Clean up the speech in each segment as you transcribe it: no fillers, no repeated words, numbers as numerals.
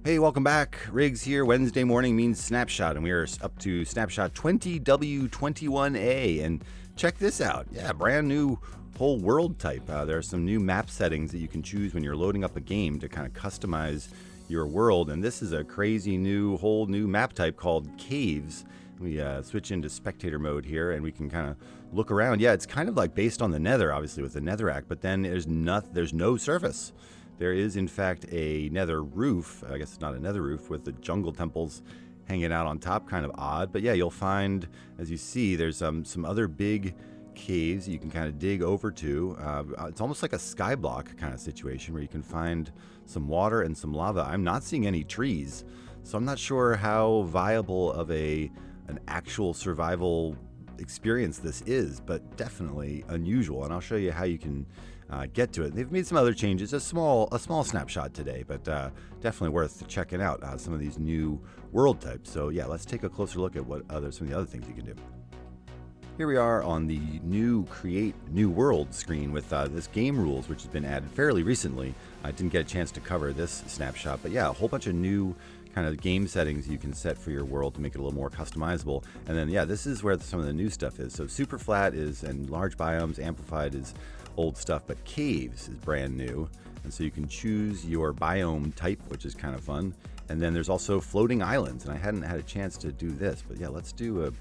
Hey, welcome back. Riggs here. Wednesday morning means Snapshot, and we are up to Snapshot 20W21A. And check this out. Yeah, brand new whole world type. There are some new map settings that you can choose when you're loading up a game to kind of customize your world. And this is a crazy whole new map type called Caves. We switch into spectator mode here, and we can kind of look around. Yeah, it's kind of like based on the Nether, obviously, with the Netherrack, but then there's no surface. There is, in fact, a nether roof. I guess it's not a nether roof with the jungle temples hanging out on top. Kind of odd. But yeah, you'll find, as you see, there's some other big caves you can kind of dig over to. It's almost like a skyblock kind of situation where you can find some water and some lava. I'm not seeing any trees, so I'm not sure how viable of an actual survival experience this is, but definitely unusual. And I'll show you how you can get to it. They've made some other changes, a small snapshot today, but definitely worth checking out some of these new world types. So yeah, let's take a closer look at some of the other things you can do. Here we are on the new Create New World screen with this game rules, which has been added fairly recently. I didn't get a chance to cover this snapshot, but yeah, a whole bunch of new kind of game settings you can set for your world to make it a little more customizable. And then yeah, this is where some of the new stuff is. So super flat and large biomes, amplified is old stuff, but caves is brand new. And so you can choose your biome type, which is kind of fun. And then there's also floating islands, and I hadn't had a chance to do this, but yeah, let's do a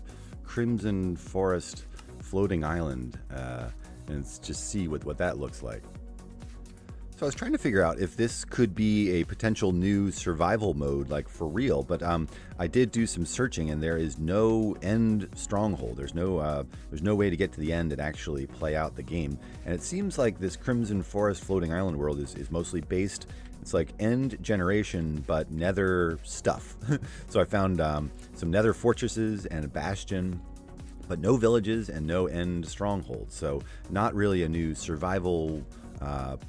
Crimson Forest floating island and just see what that looks like. So I was trying to figure out if this could be a potential new survival mode, like for real, but I did do some searching, and there is no end stronghold. There's no way to get to the end and actually play out the game. And it seems like this Crimson Forest floating island world is mostly based, it's like end generation, but nether stuff. So I found some nether fortresses and a bastion, but no villages and no end strongholds. So not really a new survival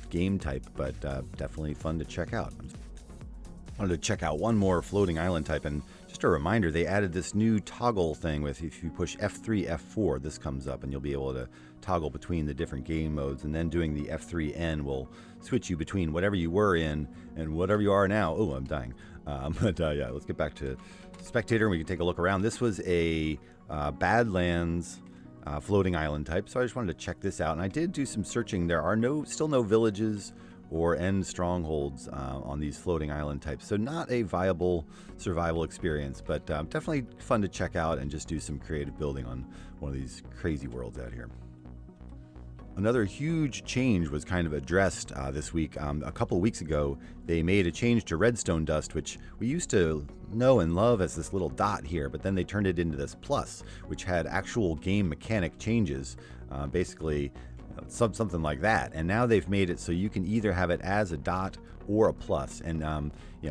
game type, but definitely fun to check out. I wanted to check out one more floating island type, and just a reminder, they added this new toggle thing with if you push F3, F4, this comes up, and you'll be able to toggle between the different game modes, and then doing the F3N will switch you between whatever you were in and whatever you are now. Oh, I'm dying. But yeah, let's get back to spectator, and we can take a look around. This was a Badlands floating island type, so I just wanted to check this out, and I did do some searching. There are still no villages or end strongholds on these floating island types, so not a viable survival experience, but definitely fun to check out and just do some creative building on one of these crazy worlds out here. Another huge change was kind of addressed this week. A couple of weeks ago, they made a change to Redstone Dust, which we used to know and love as this little dot here, but then they turned it into this plus, which had actual game mechanic changes, basically something like that. And now they've made it so you can either have it as a dot or a plus. And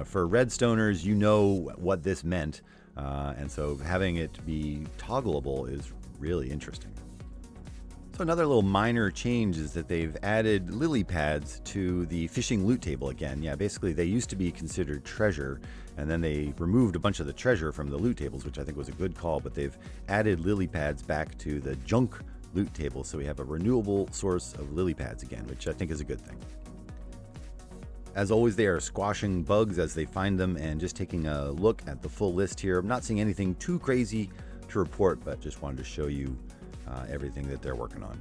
for Redstoners, you know what this meant, and so having it be toggleable is really interesting. So another little minor change is that they've added lily pads to the fishing loot table again. Yeah, basically they used to be considered treasure, and then they removed a bunch of the treasure from the loot tables, which I think was a good call, but they've added lily pads back to the junk loot table, so we have a renewable source of lily pads again, which I think is a good thing. As always, they are squashing bugs as they find them, and just taking a look at the full list here. I'm not seeing anything too crazy to report, but just wanted to show you everything that they're working on.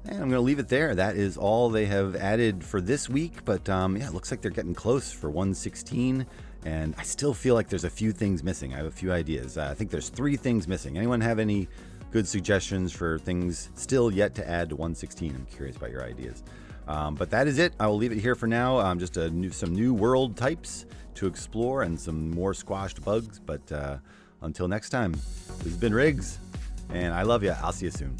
And I'm going to leave it there. That is all they have added for this week, but yeah, it looks like they're getting close for 116, and I still feel like there's a few things missing. I have a few ideas. I think there's 3 things missing. Anyone have any good suggestions for things still yet to add to 116? I'm curious about your ideas. But that is it. I will leave it here for now. Just some new world types to explore and some more squashed bugs. But until next time, this has been Riggs, and I love you. I'll see you soon.